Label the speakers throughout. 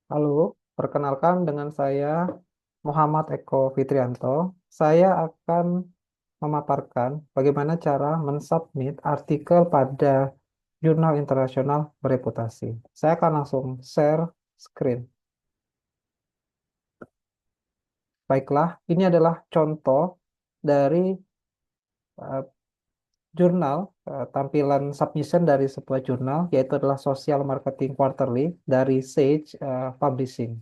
Speaker 1: Halo, perkenalkan dengan saya Muhammad Eko Fitrianto. Saya akan memaparkan bagaimana cara mensubmit artikel pada jurnal internasional bereputasi. Saya akan langsung share screen. Baiklah, ini adalah contoh dari eh, jurnal, tampilan submission dari sebuah jurnal, yaitu adalah Social Marketing Quarterly dari Sage Publishing.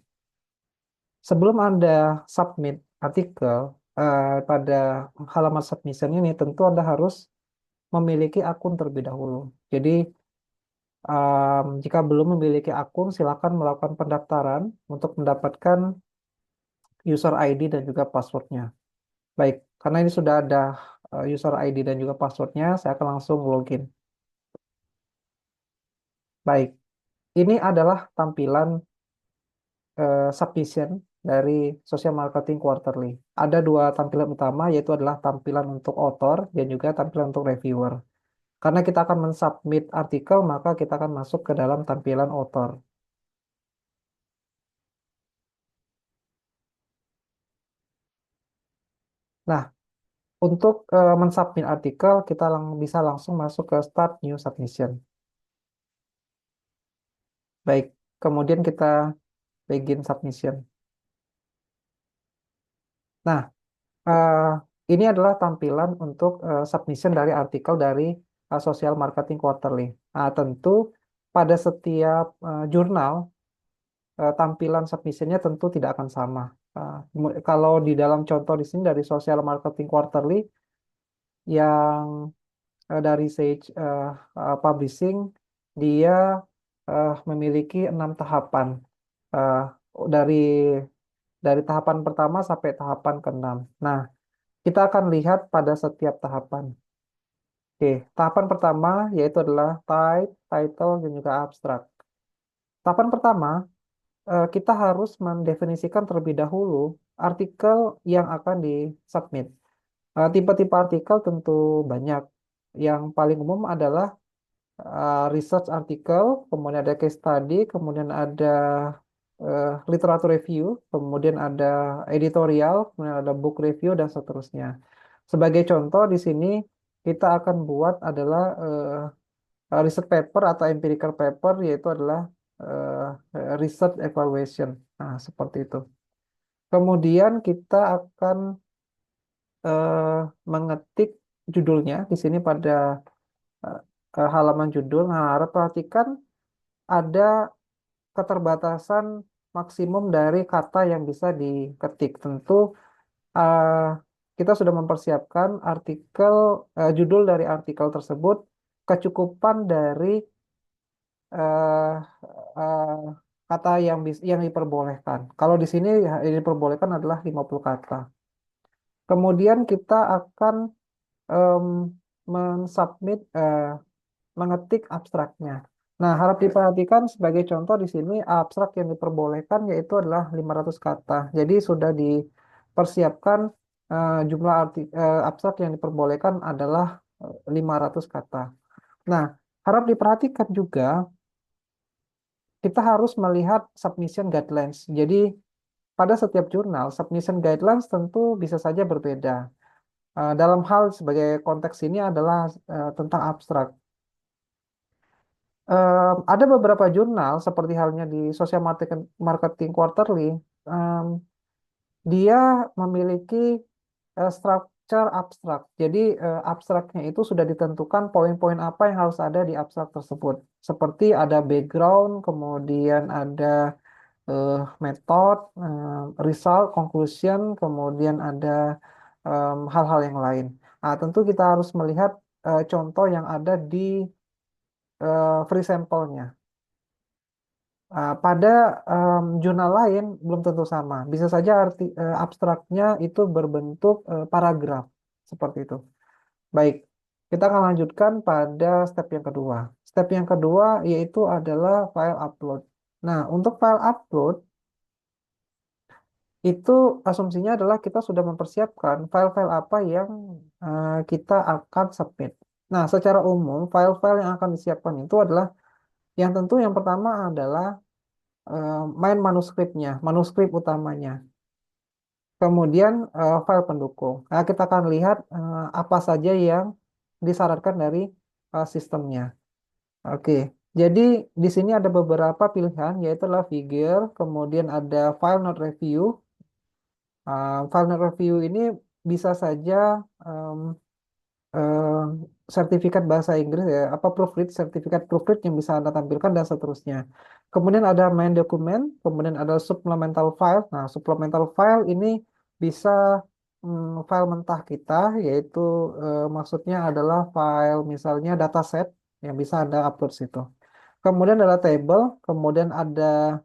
Speaker 1: Sebelum Anda submit artikel pada halaman submission ini, tentu Anda harus memiliki akun terlebih dahulu. Jadi, jika belum memiliki akun, silakan melakukan pendaftaran untuk mendapatkan user ID dan juga passwordnya. Baik, karena ini sudah ada user ID dan juga passwordnya, saya akan langsung login. Baik, ini adalah tampilan submission dari Social Marketing Quarterly. Ada dua tampilan utama, yaitu adalah tampilan untuk author dan juga tampilan untuk reviewer. Karena kita akan mensubmit artikel, maka kita akan masuk ke dalam tampilan author. Nah, untuk mensubmit artikel, kita bisa langsung masuk ke Start New Submission. Baik, kemudian kita begin submission. Nah, eh, ini adalah tampilan untuk submission dari artikel dari Social Marketing Quarterly. Nah, tentu pada setiap jurnal tampilan submissionnya tentu tidak akan sama. Kalau di dalam contoh di sini dari Social Marketing Quarterly yang dari Sage Publishing, dia memiliki 6 tahapan. Eh, dari tahapan pertama sampai tahapan keenam. Nah, kita akan lihat pada setiap tahapan. Oke, tahapan pertama yaitu adalah type, title, dan juga abstract. Tahapan pertama, kita harus mendefinisikan terlebih dahulu artikel yang akan disubmit. Tipe-tipe artikel tentu banyak. Yang paling umum adalah research artikel, kemudian ada case study, kemudian ada literatur review, kemudian ada editorial, kemudian ada book review, dan seterusnya. Sebagai contoh di sini kita akan buat adalah research paper atau empirical paper, yaitu adalah research evaluation. Nah, seperti itu. Kemudian kita akan eh, mengetik judulnya di sini pada eh, halaman judul. Nah, harap perhatikan ada keterbatasan maksimum dari kata yang bisa diketik. Tentu eh, kita sudah mempersiapkan judul dari artikel tersebut, kecukupan dari eh, eh, kata yang diperbolehkan. Kalau di sini yang diperbolehkan adalah 50 kata. Kemudian kita akan em, mensubmit mengetik abstraknya. Nah, harap diperhatikan sebagai contoh di sini abstrak yang diperbolehkan yaitu adalah 500 kata. Jadi sudah dipersiapkan jumlah abstrak yang diperbolehkan adalah 500 kata. Nah, harap diperhatikan juga kita harus melihat submission guidelines. Jadi pada setiap jurnal, submission guidelines tentu bisa saja berbeda. Dalam hal sebagai konteks ini adalah tentang abstrak. Ada beberapa jurnal seperti halnya di Social Marketing Quarterly, em, dia memiliki structure abstrak. Jadi abstraknya itu sudah ditentukan poin-poin apa yang harus ada di abstrak tersebut. Seperti ada background, kemudian ada eh, metode, result, conclusion, kemudian ada hal-hal yang lain. Nah, tentu kita harus melihat contoh yang ada di free sampelnya. Pada jurnal lain belum tentu sama. Bisa saja abstraknya itu berbentuk paragraf seperti itu. Baik, kita akan lanjutkan pada step yang kedua. Step yang kedua yaitu adalah file upload. Nah, untuk file upload itu asumsinya adalah kita sudah mempersiapkan file-file apa yang kita akan submit. Nah, secara umum file-file yang akan disiapkan itu adalah yang tentu yang pertama adalah main manuskrip utamanya. Kemudian file pendukung. Nah, kita akan lihat apa saja yang disyaratkan dari sistemnya. Oke, jadi di sini ada beberapa pilihan, yaitu adalah figure, kemudian ada file not review. File not review ini bisa saja em, eh, sertifikat bahasa Inggris ya, apa proofread, sertifikat proofread yang bisa Anda tampilkan dan seterusnya. Kemudian ada main dokumen, kemudian ada supplemental file. Nah, supplemental file ini bisa file mentah kita, yaitu maksudnya adalah file misalnya dataset yang bisa Anda upload situ. Kemudian ada table, kemudian ada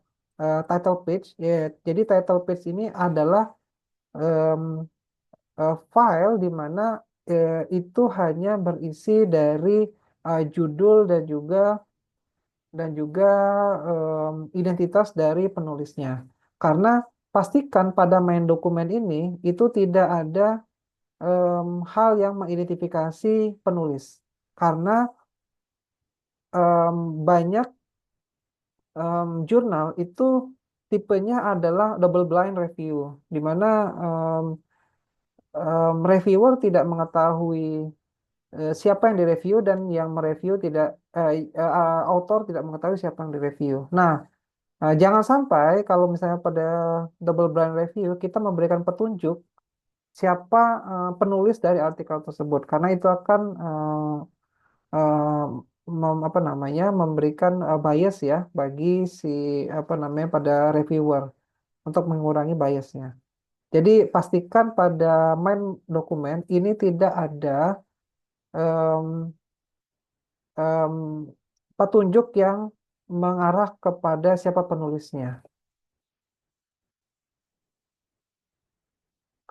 Speaker 1: title page. Ya, jadi title page ini adalah file di mana itu hanya berisi dari judul dan juga identitas dari penulisnya. Karena pastikan pada main dokumen ini itu tidak ada hal yang mengidentifikasi penulis. Karena banyak jurnal itu tipenya adalah double blind review, di mana reviewer tidak mengetahui siapa yang direview dan yang mereview tidak autor tidak mengetahui siapa yang direview. Nah, jangan sampai kalau misalnya pada double blind review kita memberikan petunjuk siapa penulis dari artikel tersebut karena itu akan apa namanya memberikan bias ya bagi si apa namanya pada reviewer untuk mengurangi biasnya. Jadi pastikan pada main dokumen ini tidak ada em, em, petunjuk yang mengarah kepada siapa penulisnya.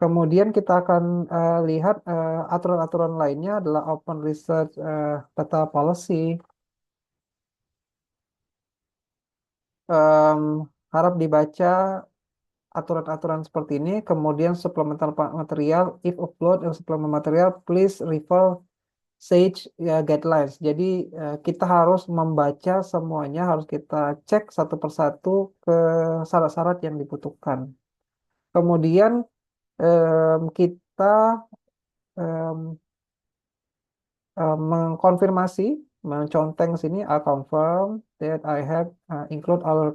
Speaker 1: Kemudian kita akan lihat aturan-aturan lainnya adalah Open Research Data Policy. Em, Harap dibaca aturan-aturan seperti ini. Kemudian supplemental material, if upload supplemental material, please refer Sage ya, guidelines. Jadi kita harus membaca semuanya, harus kita cek satu persatu ke syarat-syarat yang dibutuhkan. Kemudian kita em, mengkonfirmasi, menconteng sini, I confirm that I have include all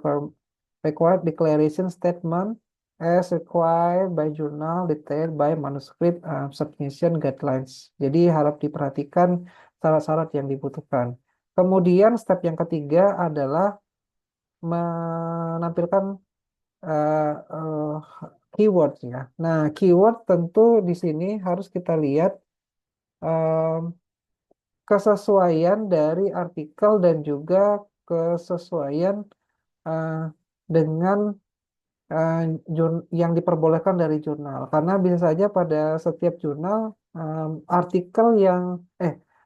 Speaker 1: required declaration statement as required by journal detailed by manuscript submission guidelines. Jadi harap diperhatikan syarat-syarat yang dibutuhkan. Kemudian step yang ketiga adalah menampilkan eh, eh, keyword ya. Nah, keyword tentu di sini harus kita lihat em, kesesuaian dari artikel dan juga kesesuaian eh, dengan eh, yang diperbolehkan dari jurnal. Karena bisa saja pada setiap jurnal artikel yang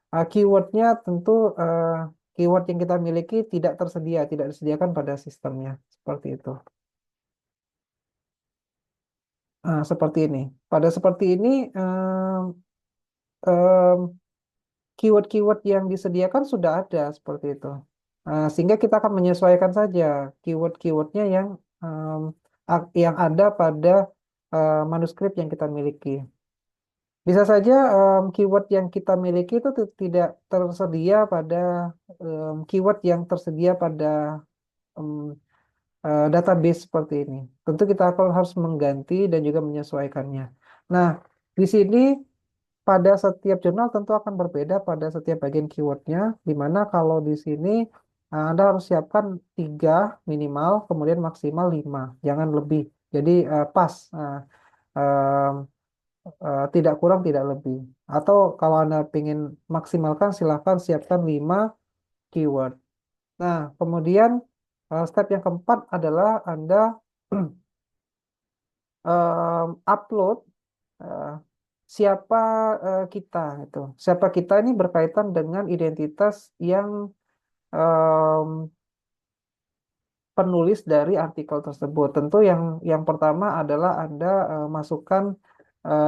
Speaker 1: keywordnya tentu eh, keyword yang kita miliki tidak disediakan pada sistemnya seperti itu. Seperti ini. Pada seperti ini em, keyword-keyword yang disediakan sudah ada seperti itu. Sehingga kita akan menyesuaikan saja keyword-keywordnya em, yang ada pada manuskrip yang kita miliki. Bisa saja keyword yang kita miliki itu tidak tersedia pada keyword yang tersedia pada em, database seperti ini. Tentu kita akan harus mengganti dan juga menyesuaikannya. Nah, di sini pada setiap jurnal tentu akan berbeda pada setiap bagian keywordnya, di mana kalau di sini Anda harus siapkan 3 minimal, kemudian maksimal 5, jangan lebih. Jadi pas, em, tidak kurang, tidak lebih. Atau kalau Anda ingin maksimalkan, silahkan siapkan 5 keyword. Nah, kemudian step yang keempat adalah Anda upload eh, siapa kita itu. Siapa kita ini berkaitan dengan identitas yang em, penulis dari artikel tersebut. Tentu yang pertama adalah Anda masukkan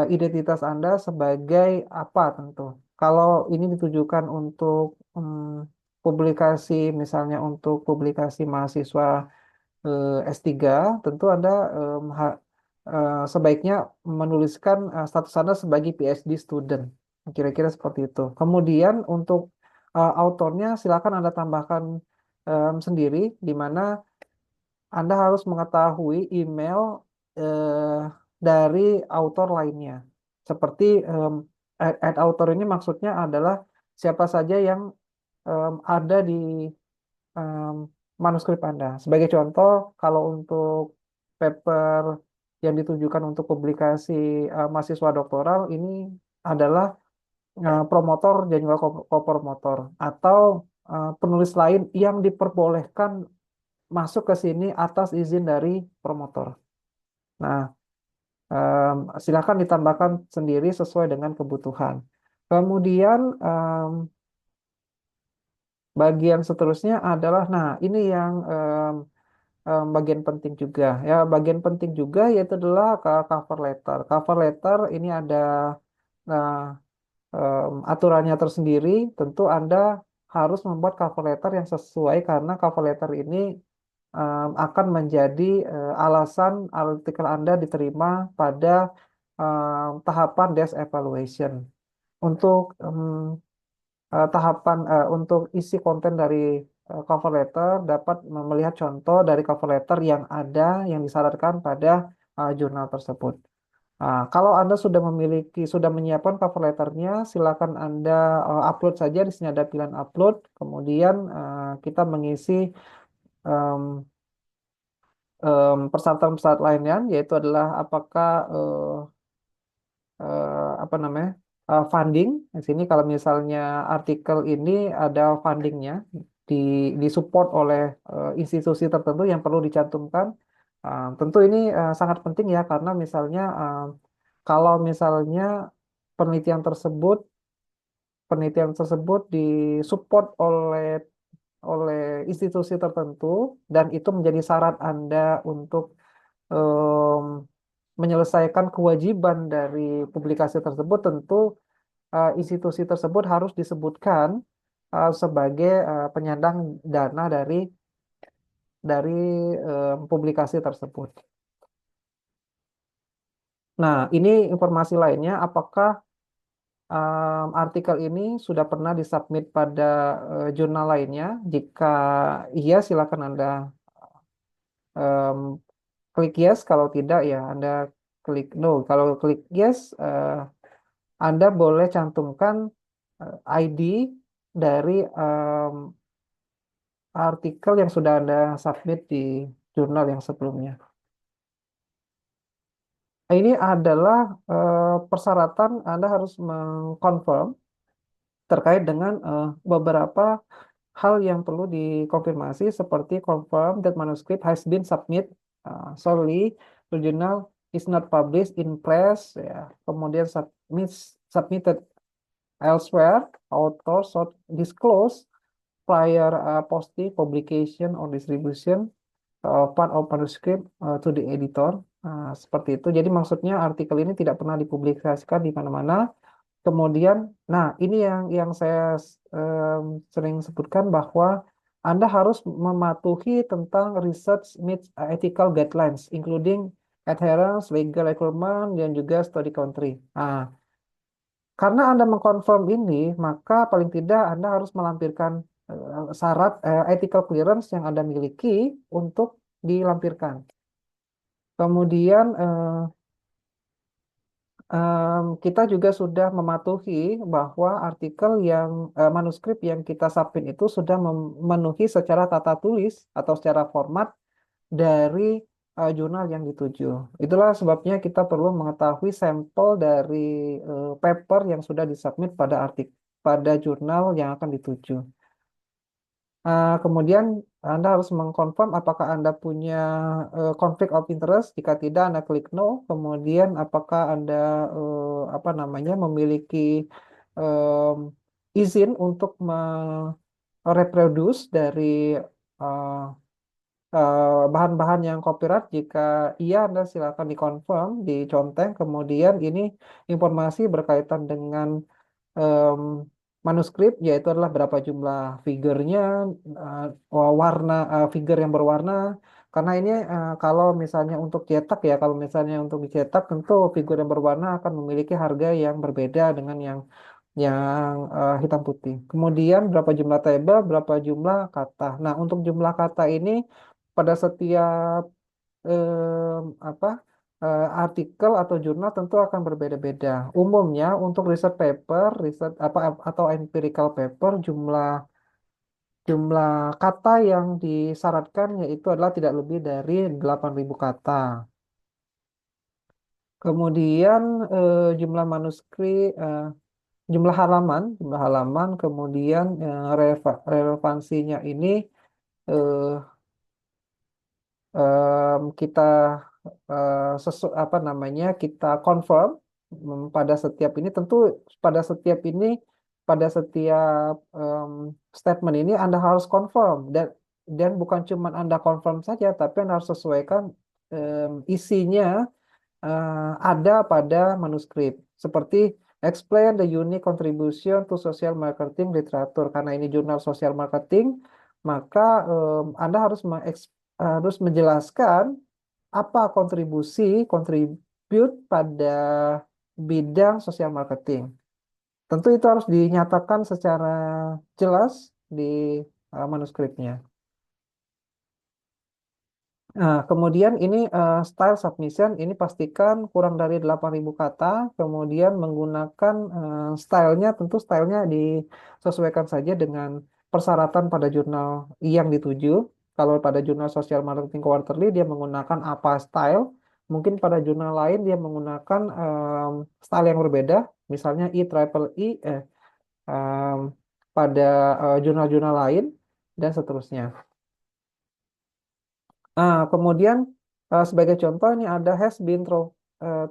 Speaker 1: identitas Anda sebagai apa tentu. Kalau ini ditujukan untuk publikasi, misalnya untuk publikasi mahasiswa S3, tentu Anda sebaiknya menuliskan status Anda sebagai PhD student. Kira-kira seperti itu. Kemudian untuk autornya silakan Anda tambahkan sendiri, di mana Anda harus mengetahui email eh, dari autor lainnya. Seperti add author ini maksudnya adalah siapa saja yang ada di em, manuskrip Anda. Sebagai contoh, kalau untuk paper yang ditujukan untuk publikasi mahasiswa doktoral, ini adalah promotor dan juga kopromotor, atau penulis lain yang diperbolehkan masuk ke sini atas izin dari promotor. Nah, silakan ditambahkan sendiri sesuai dengan kebutuhan. Kemudian bagian seterusnya adalah, nah ini yang bagian penting juga ya. Bagian penting juga yaitu adalah cover letter. Cover letter ini ada nah, aturannya tersendiri. Tentu Anda harus membuat cover letter yang sesuai karena cover letter ini akan menjadi alasan artikel Anda diterima pada tahapan desk evaluation. Untuk tahapan untuk isi konten dari cover letter dapat melihat contoh dari cover letter yang ada yang disyaratkan pada jurnal tersebut. Kalau Anda sudah sudah menyiapkan cover letternya, silakan Anda upload saja. Di sini ada pilihan upload. Kemudian kita mengisi em, persyaratan-persyaratan lainnya, yaitu adalah apakah apa namanya funding. Di sini kalau misalnya artikel ini ada fundingnya, di disupport oleh institusi tertentu yang perlu dicantumkan. Tentu ini sangat penting ya karena misalnya kalau misalnya penelitian tersebut penelitian tersebut disupport oleh institusi tertentu dan itu menjadi syarat Anda untuk em, menyelesaikan kewajiban dari publikasi tersebut, tentu institusi tersebut harus disebutkan sebagai penyandang dana dari publikasi tersebut. Nah, ini informasi lainnya, apakah artikel ini sudah pernah disubmit pada jurnal lainnya? Jika iya, silakan Anda em, klik yes. Kalau tidak, ya Anda klik no. Kalau klik yes, Anda boleh cantumkan ID dari artikel yang sudah Anda submit di jurnal yang sebelumnya. Ini adalah persyaratan Anda harus mengkonfirm terkait dengan beberapa hal yang perlu dikonfirmasi seperti confirm that manuscript has been submit solely to journal is not published in press, ya. Kemudian submitted elsewhere, author should disclose prior posting, publication, or distribution part of manuscript to the editor. Seperti itu. Jadi maksudnya artikel ini tidak pernah dipublikasikan di mana-mana. Kemudian, nah ini yang saya sering sebutkan bahwa Anda harus mematuhi tentang research meets ethical guidelines, including adherence, legal requirement, dan juga study country. Karena Anda mengkonfirm ini, maka paling tidak Anda harus melampirkan syarat ethical clearance yang Anda miliki untuk dilampirkan. Kemudian kita juga sudah mematuhi bahwa artikel manuskrip yang kita submit itu sudah memenuhi secara tata tulis atau secara format dari jurnal yang dituju. Itulah sebabnya kita perlu mengetahui sampel dari paper yang sudah disubmit pada jurnal yang akan dituju. Kemudian Anda harus mengkonfirm apakah Anda punya conflict of interest. Jika tidak, Anda klik no. Kemudian apakah Anda apa namanya memiliki em, izin untuk mereproduce dari eh, bahan-bahan yang copyright. Jika iya, Anda silakan dikonfirm, diconteng. Kemudian ini informasi berkaitan dengan em, manuskrip, yaitu adalah berapa jumlah figurnya, warna figure yang berwarna, Karena ini kalau misalnya untuk cetak ya, kalau misalnya untuk dicetak tentu figur yang berwarna akan memiliki harga yang berbeda dengan yang hitam putih. Kemudian berapa jumlah tabel, berapa jumlah kata. Nah, untuk jumlah kata ini pada setiap apa artikel atau jurnal tentu akan berbeda-beda. Umumnya untuk research paper, riset apa atau empirical paper jumlah jumlah kata yang disyaratkan yaitu adalah tidak lebih dari 8.000 kata. Kemudian jumlah manuskrip, jumlah halaman, kemudian relevansinya ini eh, kita apa namanya kita confirm pada setiap ini tentu pada setiap ini pada setiap statement ini Anda harus confirm dan bukan cuma Anda confirm saja tapi Anda harus sesuaikan isinya ada pada manuskrip seperti explain the unique contribution to social marketing literature karena ini jurnal social marketing maka Anda harus menjelaskan apa kontribute pada bidang sosial marketing. Tentu itu harus dinyatakan secara jelas di manuskripnya. Nah, kemudian ini style submission ini pastikan kurang dari 8.000 kata, kemudian menggunakan stylenya tentu stylenya disesuaikan saja dengan persyaratan pada jurnal yang dituju. Kalau pada jurnal Social Marketing Quarterly dia menggunakan apa style, mungkin pada jurnal lain dia menggunakan style yang berbeda, misalnya em, pada jurnal-jurnal lain dan seterusnya. Kemudian sebagai contoh ini ada has been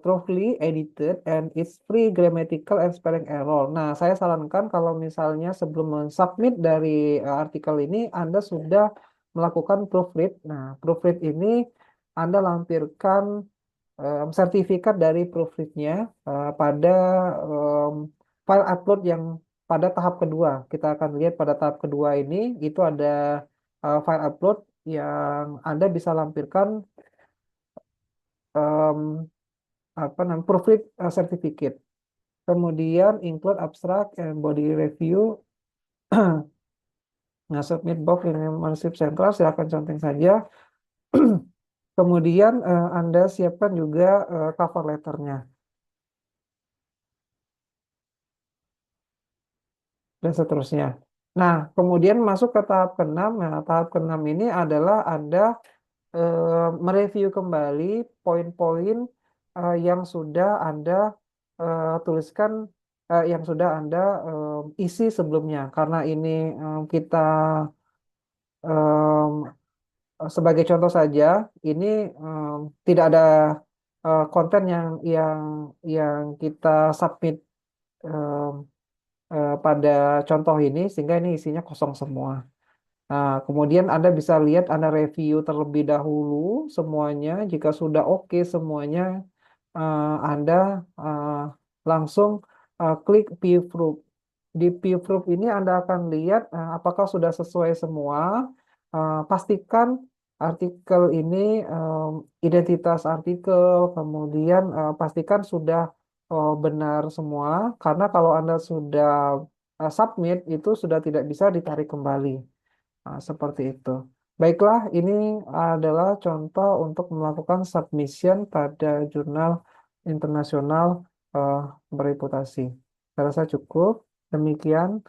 Speaker 1: thoroughly edited and it's free grammatical and spelling error. Nah, saya sarankan kalau misalnya sebelum mensubmit dari artikel ini Anda sudah melakukan proofread. Nah, proofread ini Anda lampirkan sertifikat dari proofreadnya pada em, file upload yang pada tahap kedua. Kita akan lihat pada tahap kedua ini itu ada file upload yang Anda bisa lampirkan em, apa namanya proofread certificate. Kemudian include abstract and body review. Nah, submit box ini manuskrip sentral silakan conteng saja. Kemudian Anda siapkan juga cover letternya dan seterusnya. Nah, kemudian masuk ke tahap keenam. Nah, tahap keenam ini adalah Anda mereview kembali poin-poin yang sudah Anda tuliskan, yang sudah Anda isi sebelumnya. Karena ini kita em, sebagai contoh saja, ini tidak ada konten yang kita submit em, pada contoh ini, sehingga ini isinya kosong semua. Nah, kemudian Anda bisa lihat, Anda review terlebih dahulu semuanya. Jika sudah oke semuanya, Anda eh, langsung klik Proof. Di Proof ini Anda akan lihat apakah sudah sesuai semua. Pastikan artikel ini identitas artikel, kemudian pastikan sudah benar semua. Karena kalau Anda sudah submit, itu sudah tidak bisa ditarik kembali. Nah, seperti itu. Baiklah, ini adalah contoh untuk melakukan submission pada jurnal internasional eh, bereputasi. Saya rasa cukup. Demikian.